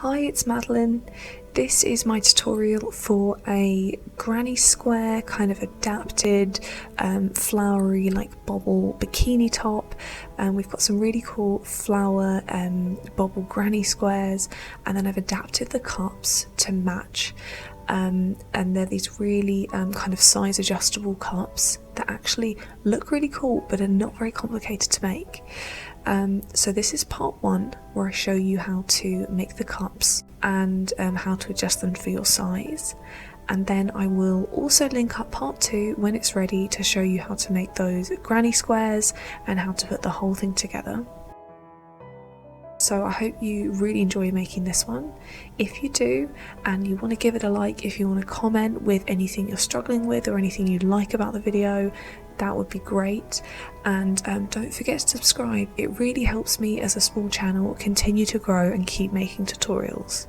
Hi, it's Madeline. This is my tutorial for a granny square kind of adapted flowery like bobble bikini top. We've got some really cool flower bobble granny squares, and then I've adapted the cups to match. And they're these really kind of size adjustable cups that actually look really cool but are not very complicated to make. So this is part one, where I show you how to make the cups and how to adjust them for your size, and then I will also link up part two when it's ready to show you how to make those granny squares and how to put the whole thing together. So I hope you really enjoy making this one. If you do, and you want to give it a like, if you want to comment with anything you're struggling with or anything you like about the video, that would be great. And don't forget to subscribe. It really helps me as a small channel continue to grow and keep making tutorials.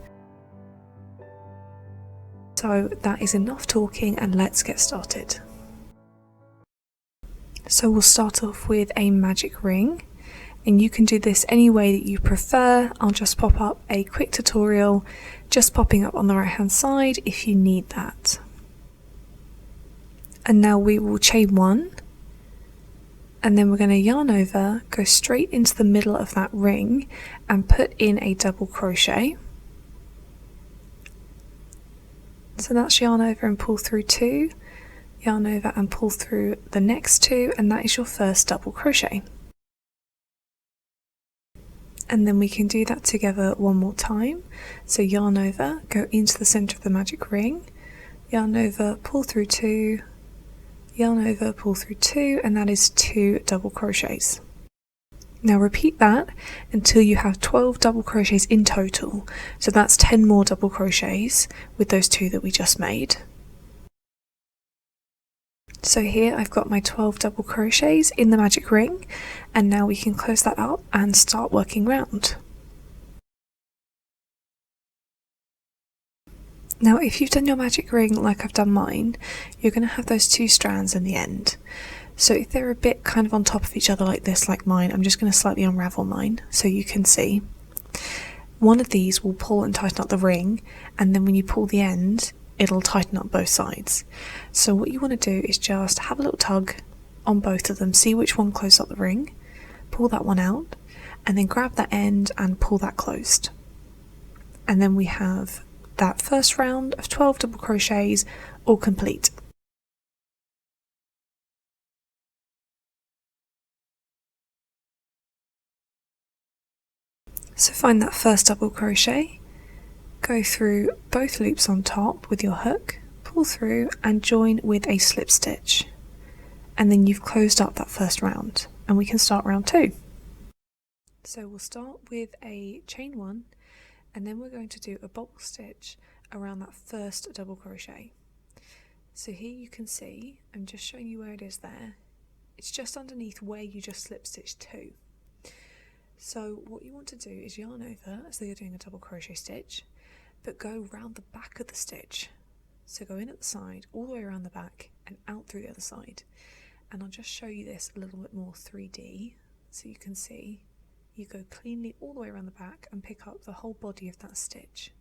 So that is enough talking, and let's get started. So we'll start off with a magic ring. And you can do this any way that you prefer. I'll just pop up a quick tutorial, just popping up on the right hand side if you need that. And now we will chain one, and then we're going to yarn over, go straight into the middle of that ring and put in a double crochet. So that's yarn over and pull through two, yarn over and pull through the next two, and that is your first double crochet. And then we can do that together one more time. So yarn over, go into the center of the magic ring, yarn over, pull through two, yarn over, pull through two, and that is 2 double crochets. Now repeat that until you have 12 double crochets in total. So that's 10 more double crochets with those 2 that we just made. So here I've got my 12 double crochets in the magic ring, and now we can close that up and start working round. Now if you've done your magic ring like I've done mine, you're going to have those 2 strands in the end. So if they're a bit kind of on top of each other like this, like mine, I'm just going to slightly unravel mine so you can see. One of these will pull and tighten up the ring, and then when you pull the end, it'll tighten up both sides. So what you want to do is just have a little tug on both of them, see which one closes up the ring, pull that one out, and then grab that end and pull that closed. And then we have that first round of 12 double crochets all complete. So find that first double crochet, go through both loops on top with your hook, pull through and join with a slip stitch, and then you've closed up that first round, and we can start round 2. So we'll start with a chain 1, and then we're going to do a bobble stitch around that first double crochet. So here you can see, I'm just showing you where it is there, it's just underneath where you just slip stitched to. So what you want to do is yarn over as though you're doing a double crochet stitch, but go round the back of the stitch. So go in at the side, all the way around the back and out through the other side. And I'll just show you this a little bit more 3D so you can see. You go cleanly all the way around the back and pick up the whole body of that stitch.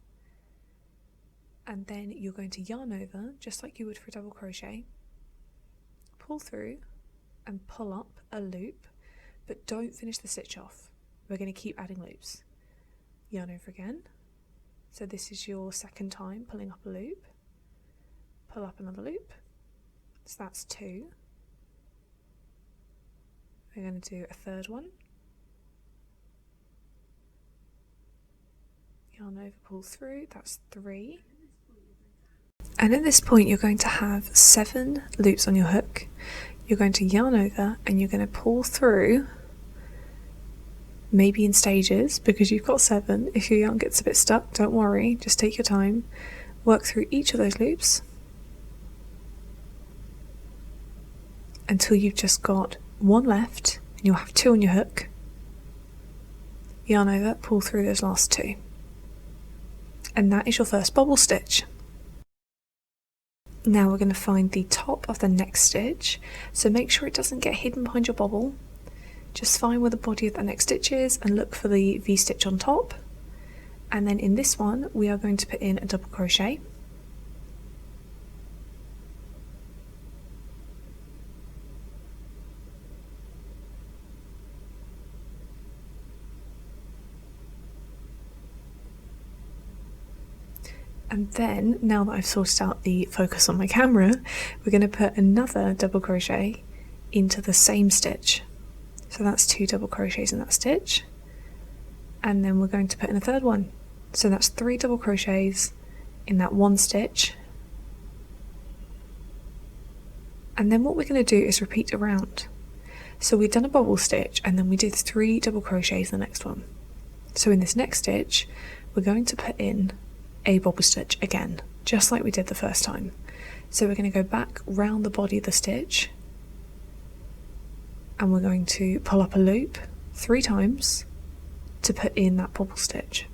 And then you're going to yarn over just like you would for a double crochet, pull through and pull up a loop, but don't finish the stitch off. We're going to keep adding loops. Yarn over again. So this is your second time pulling up a loop, pull up another loop, so that's 2. We're going to do a third one, yarn over, pull through, that's 3. And at this point you're going to have 7 loops on your hook. You're going to yarn over and you're going to pull through, maybe in stages because you've got 7. If your yarn gets a bit stuck, don't worry, just take your time, work through each of those loops until you've just got 1 left, and you'll have 2 on your hook, yarn over, pull through those last 2, and that is your first bobble stitch. Now we're going to find the top of the next stitch, so make sure it doesn't get hidden behind your bobble. Just find where the body of that next stitch is and look for the V-stitch on top, And then in this one we are going to put in a double crochet, and then now that I've sorted out the focus on my camera, we're going to put another double crochet into the same stitch. So that's 2 double crochets in that stitch, and then we're going to put in a third one. So that's 3 double crochets in that one stitch, and then what we're going to do is repeat around. So we've done a bobble stitch and then we did 3 double crochets in the next one. So in this next stitch we're going to put in a bobble stitch again, just like we did the first time. So we're going to go back round the body of the stitch, and we're going to pull up a loop 3 times to put in that bobble stitch.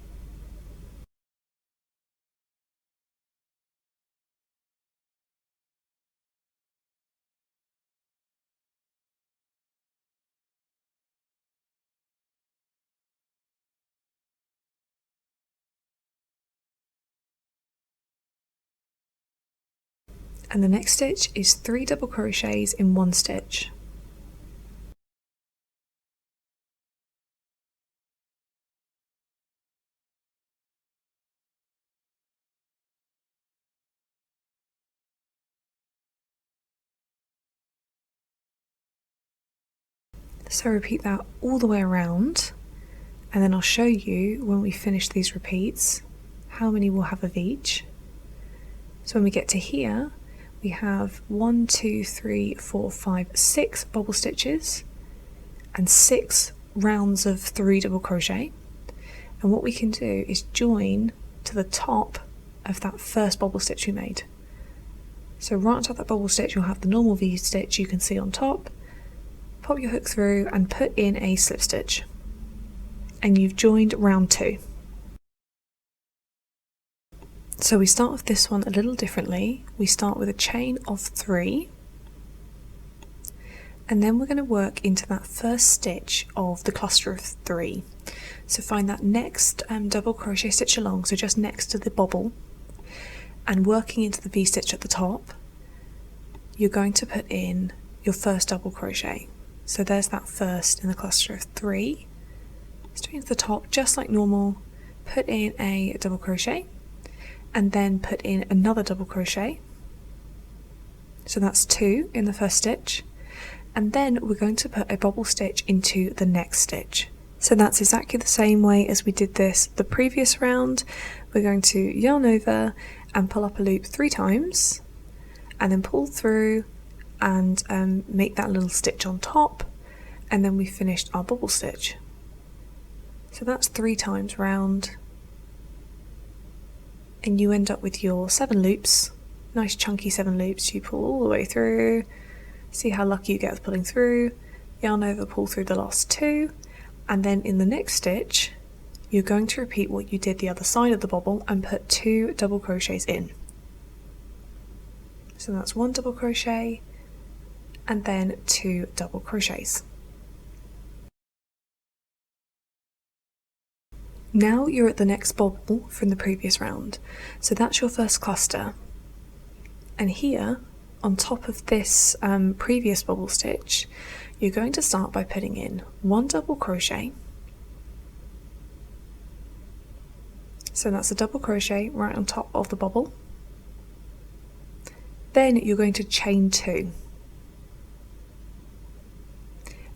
And the next stitch is 3 double crochets in one stitch. So repeat that all the way around, and then I'll show you when we finish these repeats how many we'll have of each. So when we get to here, we have 1, 2, 3, 4, 5, 6 bobble stitches and 6 rounds of 3 double crochet. And what we can do is join to the top of that first bobble stitch we made. So right on top of that bobble stitch you'll have the normal V stitch you can see on top. Pop your hook through and put in a slip stitch, and you've joined round 2. So we start with this one a little differently. We start with a chain of 3, and then we're going to work into that first stitch of the cluster of 3. So find that next double crochet stitch along, so just next to the bobble, and working into the V stitch at the top, you're going to put in your first double crochet. So there's that first in the cluster of 3, straight into the top just like normal, put in a double crochet, and then put in another double crochet. So that's 2 in the first stitch, and then we're going to put a bobble stitch into the next stitch. So that's exactly the same way as we did this the previous round. We're going to yarn over and pull up a loop 3 times, and then pull through and make that little stitch on top, and then we finished our bobble stitch. So that's 3 times round, and you end up with your 7 loops, nice chunky 7 loops. You pull all the way through, see how lucky you get with pulling through, yarn over, pull through the last 2, and then in the next stitch you're going to repeat what you did the other side of the bobble and put 2 double crochets in. So that's 1 double crochet and then 2 double crochets. Now you're at the next bobble from the previous round, so that's your first cluster, and here on top of this previous bobble stitch you're going to start by putting in 1 double crochet. So that's a double crochet right on top of the bobble. Then you're going to chain 2,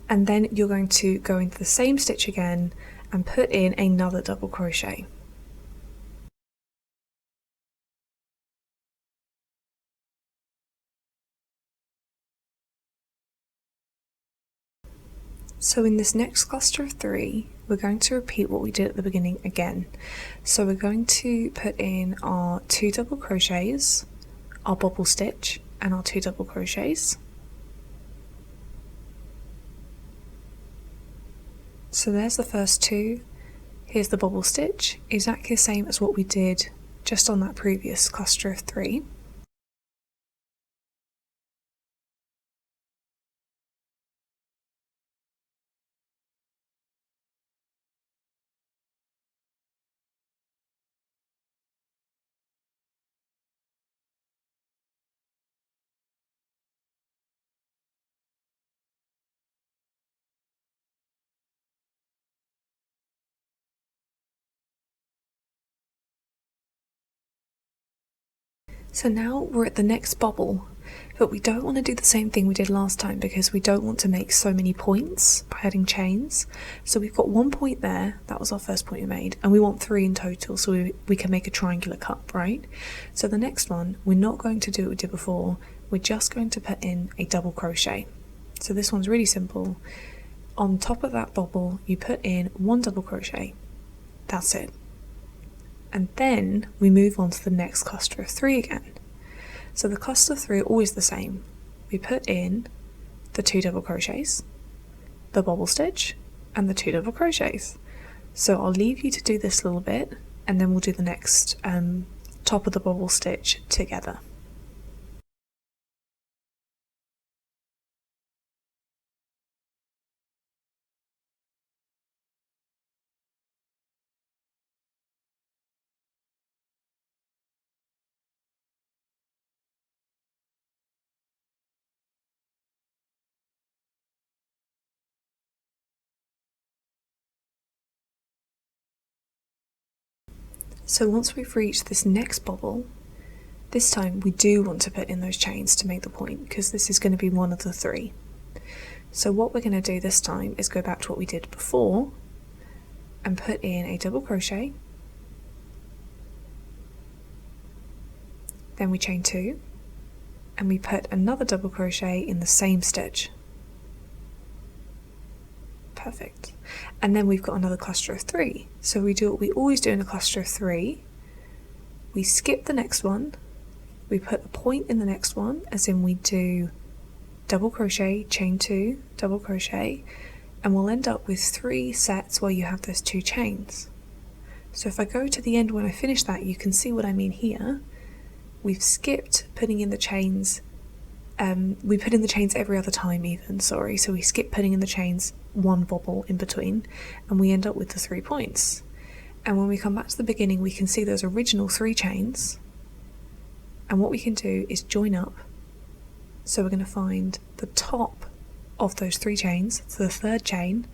and then you're going to go into the same stitch again and put in another double crochet. So in this next cluster of 3 we're going to repeat what we did at the beginning again. So we're going to put in our 2 double crochets, our bobble stitch and our 2 double crochets. So there's the first 2, here's the bobble stitch, exactly the same as what we did just on that previous cluster of 3. So now we're at the next bobble, but we don't want to do the same thing we did last time because we don't want to make so many points by adding chains. So we've got 1 point there, that was our first point we made, and we want 3 in total so we can make a triangular cup, right? So the next one, we're not going to do what we did before, we're just going to put in a double crochet. So this one's really simple. On top of that bobble, you put in 1 double crochet. That's it. And then we move on to the next cluster of 3 again. So the cluster of 3 are always the same. We put in the 2 double crochets, the bobble stitch, and the 2 double crochets. So I'll leave you to do this a little bit, and then we'll do the next top of the bobble stitch together. So once we've reached this next bobble, this time we do want to put in those chains to make the point because this is going to be one of the 3. So what we're going to do this time is go back to what we did before and put in a double crochet, then we chain 2 and we put another double crochet in the same stitch. Perfect. And then we've got another cluster of 3. So we do what we always do in a cluster of 3. We skip the next one, we put a point in the next one, as in we do double crochet, chain 2, double crochet, and we'll end up with 3 sets where you have those 2 chains. So if I go to the end when I finish that, you can see what I mean here. We've skipped putting in the chains. We put in the chains every other time even, sorry, so we skip putting in the chains 1 bobble in between, and we end up with the 3 points. And when we come back to the beginning, we can see those original 3 chains, and what we can do is join up. So we're going to find the top of those 3 chains, so the 3rd chain,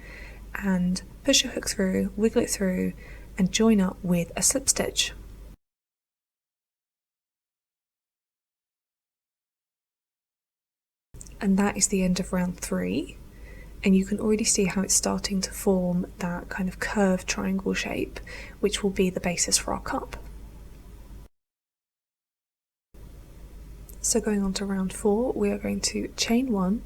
and push your hook through, wiggle it through, and join up with a slip stitch. And that is the end of round 3, and you can already see how it's starting to form that kind of curved triangle shape, which will be the basis for our cup. So going on to round 4, we are going to chain 1,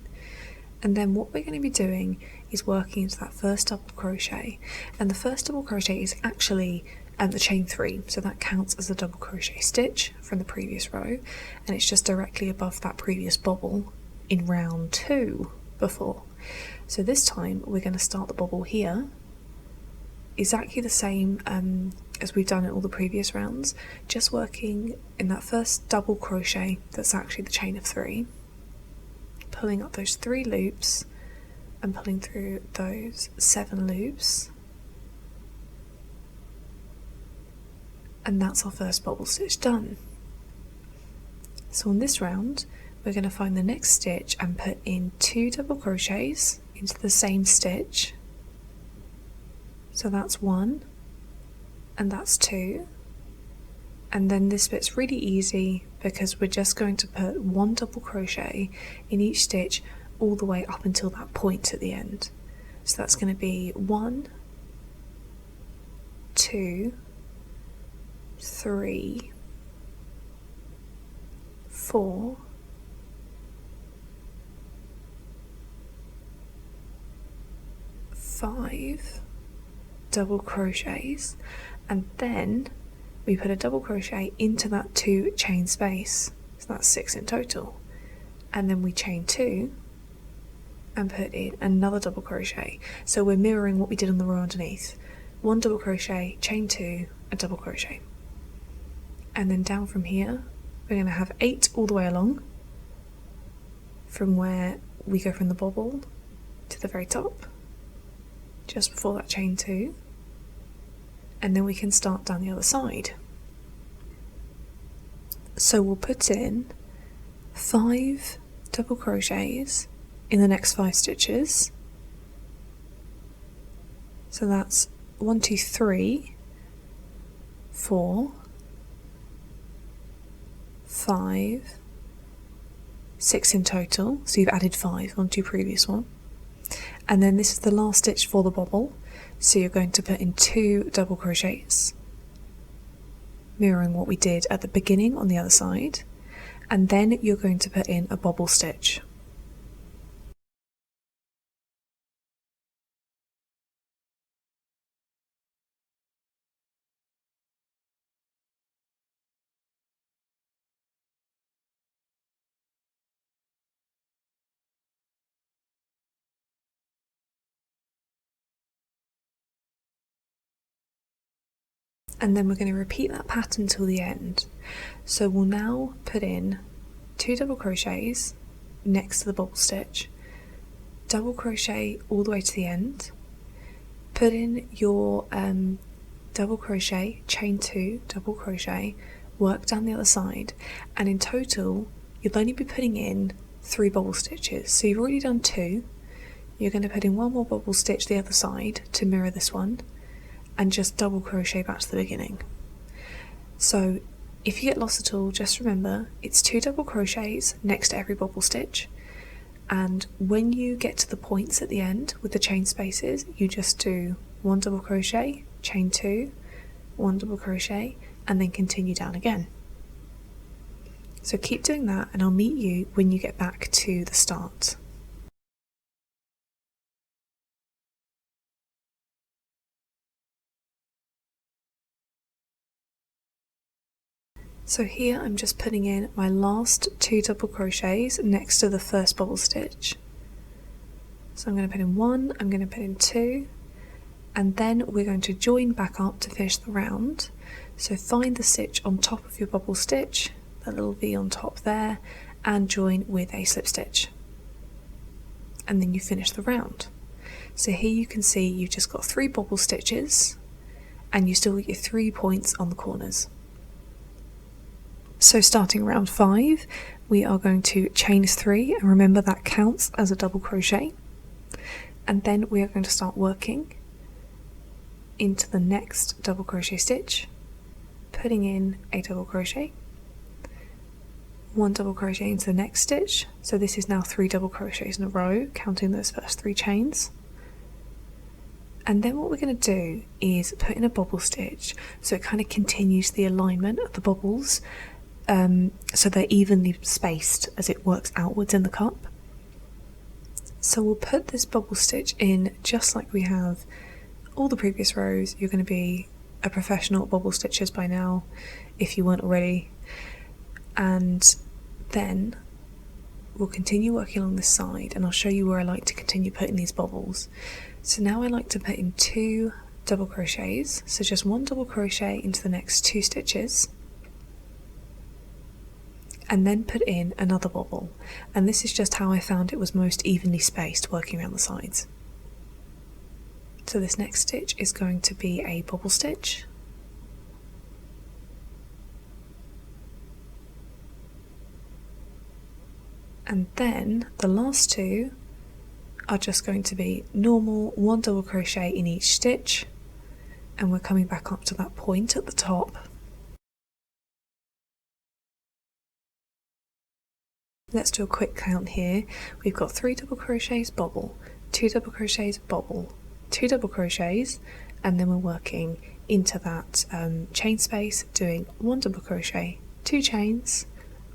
and then what we're going to be doing is working into that first double crochet, and the first double crochet is actually the chain 3, so that counts as a double crochet stitch from the previous row, and it's just directly above that previous bobble in round 2 before. So this time we're going to start the bobble here, exactly the same as we've done in all the previous rounds, just working in that first double crochet that's actually the chain of 3, pulling up those 3 loops and pulling through those 7 loops, and that's our first bobble stitch done. So on this round we're going to find the next stitch and put in 2 double crochets into the same stitch. So that's 1 and that's 2, and then this bit's really easy because we're just going to put 1 double crochet in each stitch all the way up until that point at the end. So that's going to be 1, 2, 3, 4, 5 double crochets, and then we put a double crochet into that 2 chain space, so that's 6 in total, and then we chain 2 and put in another double crochet. So we're mirroring what we did on the row underneath: 1 double crochet, chain 2, a double crochet, and then down from here we're going to have 8 all the way along from where we go from the bobble to the very top, just before that chain 2, and then we can start down the other side. So we'll put in 5 double crochets in the next 5 stitches. So that's 1, 2, 3, 4, 5, 6 in total, so you've added 5 onto your previous one. And then this is the last stitch for the bobble, so you're going to put in 2 double crochets, mirroring what we did at the beginning on the other side, and then you're going to put in a bobble stitch. And then we're going to repeat that pattern till the end. So we'll now put in 2 double crochets next to the bobble stitch, double crochet all the way to the end, put in your double crochet, chain 2, double crochet, work down the other side, and in total you'll only be putting in 3 bobble stitches. So you've already done 2, you're going to put in 1 more bobble stitch the other side to mirror this one, and just double crochet back to the beginning. So if you get lost at all, just remember it's 2 double crochets next to every bobble stitch, and when you get to the points at the end with the chain spaces, you just do 1 double crochet, chain 2, 1 double crochet, and then continue down again. So keep doing that, and I'll meet you when you get back to the start. So here I'm just putting in my last 2 double crochets next to the first bobble stitch. So I'm going to put in 1, I'm going to put in 2, and then we're going to join back up to finish the round. So find the stitch on top of your bobble stitch, that little V on top there, and join with a slip stitch. And then you finish the round. So here you can see you've just got 3 bobble stitches, and you still get your 3 points on the corners. So starting round 5, we are going to chain 3, and remember that counts as a double crochet. And then we are going to start working into the next double crochet stitch, putting in a double crochet, 1 double crochet into the next stitch. So this is now 3 double crochets in a row, counting those first 3 chains. And then what we're going to do is put in a bobble stitch, so it kind of continues the alignment of the bobbles, so they're evenly spaced as it works outwards in the cup. So we'll put this bobble stitch in just like we have all the previous rows. You're going to be a professional at bobble stitches by now, if you weren't already. And then we'll continue working along this side, and I'll show you where I like to continue putting these bobbles. So now I like to put in 2 double crochets, so just 1 double crochet into the next 2 stitches, and then put in another bobble. And this is just how I found it was most evenly spaced working around the sides. So this next stitch is going to be a bobble stitch, and then the last 2 are just going to be normal 1 double crochet in each stitch, and we're coming back up to that point at the top. Let's do a quick count here. We've got 3 double crochets, bobble, 2 double crochets, bobble, 2 double crochets, and then we're working into that chain space, doing 1 double crochet, 2 chains,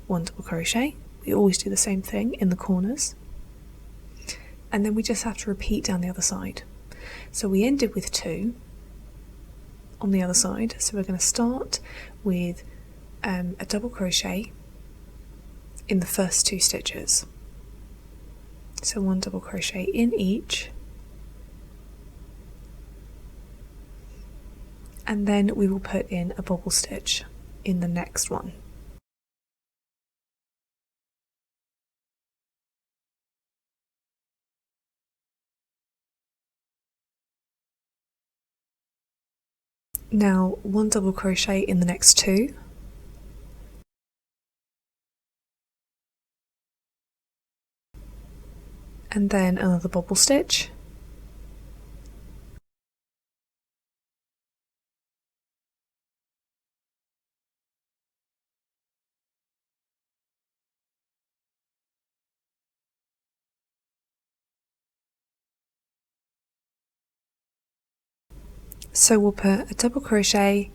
1 double crochet. We always do the same thing in the corners, and then we just have to repeat down the other side. So we ended with 2 on the other side, so we're going to start with a double crochet in the first 2 stitches. So 1 double crochet in each, and then we will put in a bobble stitch in the next one. Now 1 double crochet in the next 2, and then another bobble stitch, So we'll put a double crochet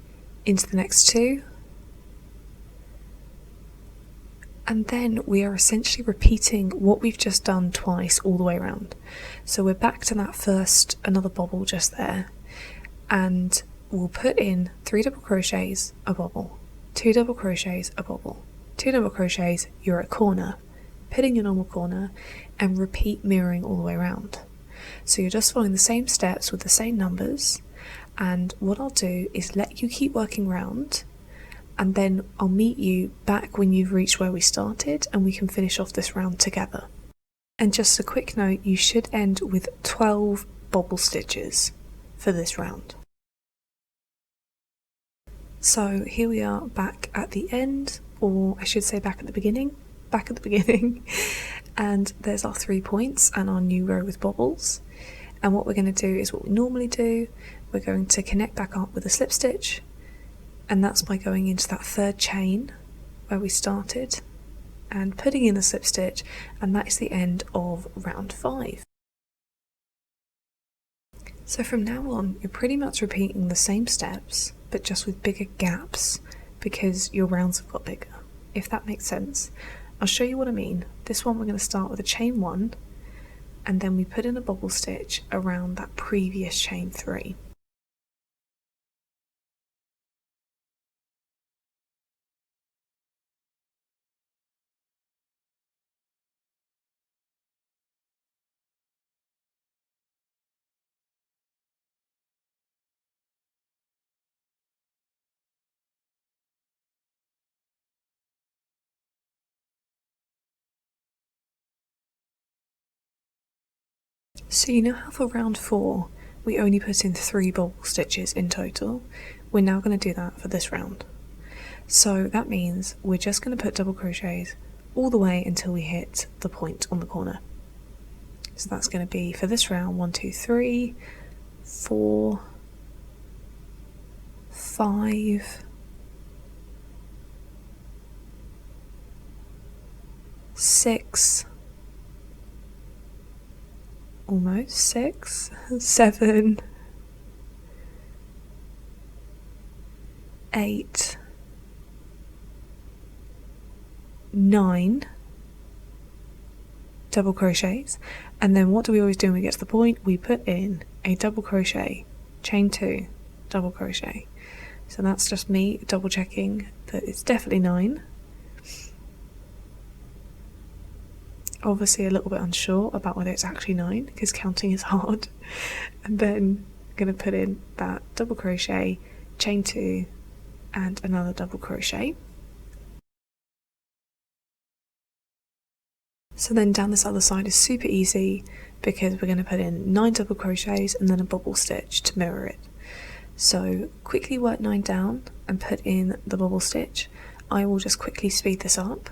into the next two, and then we are essentially repeating what we've just done twice all the way around. So we're back to that first, another bobble just there, and we'll put in 3 double crochets, a bobble, 2 double crochets, a bobble, 2 double crochets, you're at corner, put in your normal corner, and repeat mirroring all the way around. So you're just following the same steps with the same numbers, and what I'll do is let you keep working round, and then I'll meet you back when you've reached where we started and we can finish off this round together. And just a quick note, you should end with 12 bobble stitches for this round. So here we are back at the end, or I should say back at the beginning, and there's our 3 points and our new row with bobbles. And what we're going to do is what we normally do, we're going to connect back up with a slip stitch, and that's by going into that 3rd chain where we started and putting in the slip stitch, and that is the end of round 5. So from now on you're pretty much repeating the same steps but just with bigger gaps because your rounds have got bigger, if that makes sense. I'll show you what I mean. This one we're going to start with a chain 1, and then we put in a bobble stitch around that previous chain 3. So you know how for round 4 we only put in 3 bobble stitches in total? We're now going to do that for this round. So that means we're just going to put double crochets all the way until we hit the point on the corner. So that's going to be for this round 1, 2, 3, 4, 5, 6, almost 6, 7, 8, 9 double crochets, and then what do we always do when we get to the point? We put in a double crochet, chain 2, double crochet. So that's just me double checking that it's definitely 9. Obviously a little bit unsure about whether it's actually 9 because counting is hard. And then I'm going to put in that double crochet, chain 2 and another double crochet. So then down this other side is super easy because we're going to put in 9 double crochets and then a bobble stitch to mirror it. So quickly work 9 down and put in the bobble stitch. I will just quickly speed this up.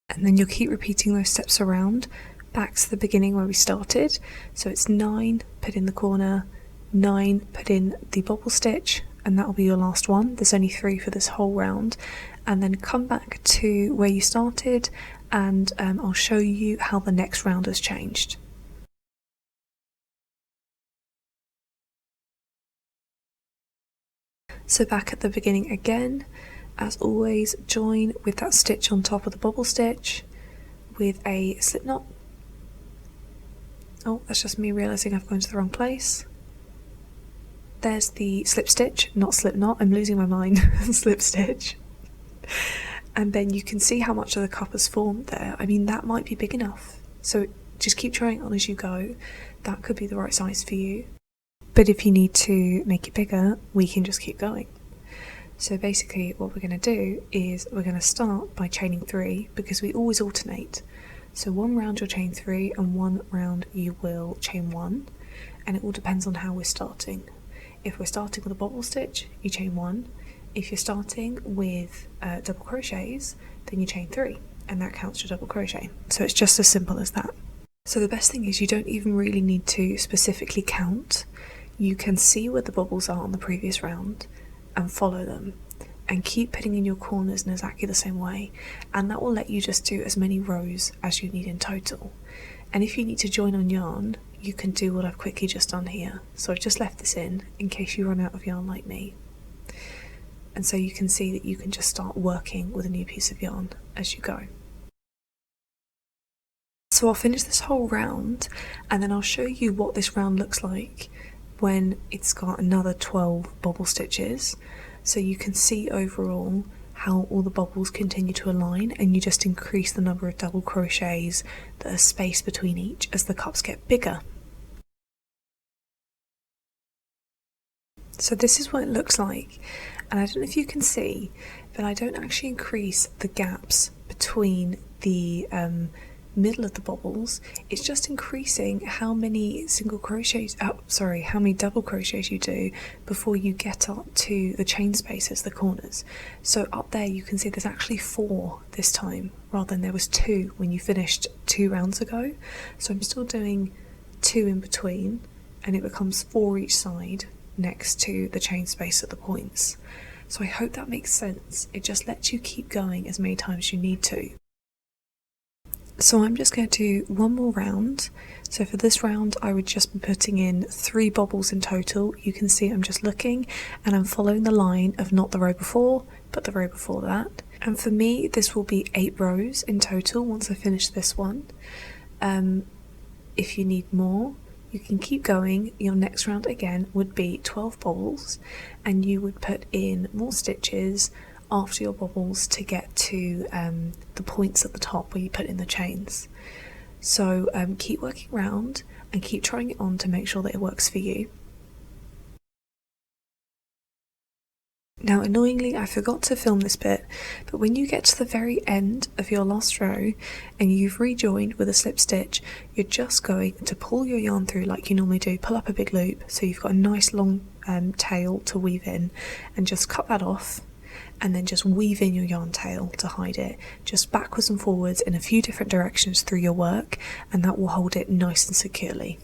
And then you'll keep repeating those steps around back to the beginning where we started. So it's 9, put in the corner, 9, put in the bobble stitch, and that will be your last one. There's only 3 for this whole round. And then come back to where you started, and I'll show you how the next round has changed. So back at the beginning again, as always, join with that stitch on top of the bobble stitch with a slip knot. Oh, that's just me realising I've gone to the wrong place. There's the slip stitch, not slip knot, I'm losing my mind, slip stitch. And then you can see how much of the cup has formed there. I mean, that might be big enough. So just keep trying on as you go. That could be the right size for you. But if you need to make it bigger, we can just keep going. So basically what we're going to do is we're going to start by chaining 3 because we always alternate. So one round you'll chain 3 and one round you will chain 1, and it all depends on how we're starting. If we're starting with a bobble stitch, you chain 1. If you're starting with double crochets, then you chain 3, and that counts your double crochet. So it's just as simple as that. So the best thing is you don't even really need to specifically count. You can see where the bobbles are on the previous round and follow them, and keep putting in your corners in exactly the same way, and that will let you just do as many rows as you need in total. And if you need to join on yarn, you can do what I've quickly just done here. So I've just left this in case you run out of yarn like me. And so you can see that you can just start working with a new piece of yarn as you go. So I'll finish this whole round and then I'll show you what this round looks like when it's got another 12 bobble stitches, so you can see overall how all the bobbles continue to align, and you just increase the number of double crochets that are spaced between each as the cups get bigger. So this is what it looks like, and I don't know if you can see, but I don't actually increase the gaps between the middle of the bobbles. It's just increasing how many double crochets you do before you get up to the chain spaces, the corners. So up there you can see there's actually 4 this time rather than there was 2 when you finished 2 rounds ago. So I'm still doing 2 in between, and it becomes 4 each side next to the chain space at the points. So I hope that makes sense. It just lets you keep going as many times as you need to. So I'm just going to do one more round. So for this round I would just be putting in 3 bobbles in total. You can see I'm just looking and I'm following the line of not the row before but the row before that. And for me this will be 8 rows in total once I finish this one. If you need more you can keep going. Your next round again would be 12 bobbles, and you would put in more stitches after your bobbles to get to the points at the top where you put in the chains. So keep working around and keep trying it on to make sure that it works for you. Now annoyingly I forgot to film this bit, but when you get to the very end of your last row and you've rejoined with a slip stitch, you're just going to pull your yarn through like you normally do, pull up a big loop so you've got a nice long tail to weave in, and just cut that off and then just weave in your yarn tail to hide it, just backwards and forwards in a few different directions through your work, and that will hold it nice and securely.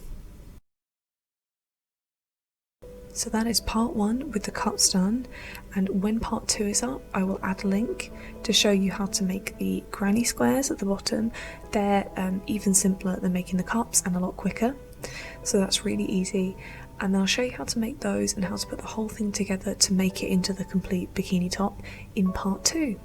So that is part 1 with the cups done, and when part 2 is up I will add a link to show you how to make the granny squares at the bottom. They're even simpler than making the cups and a lot quicker, so that's really easy, and I'll show you how to make those and how to put the whole thing together to make it into the complete bikini top in part 2.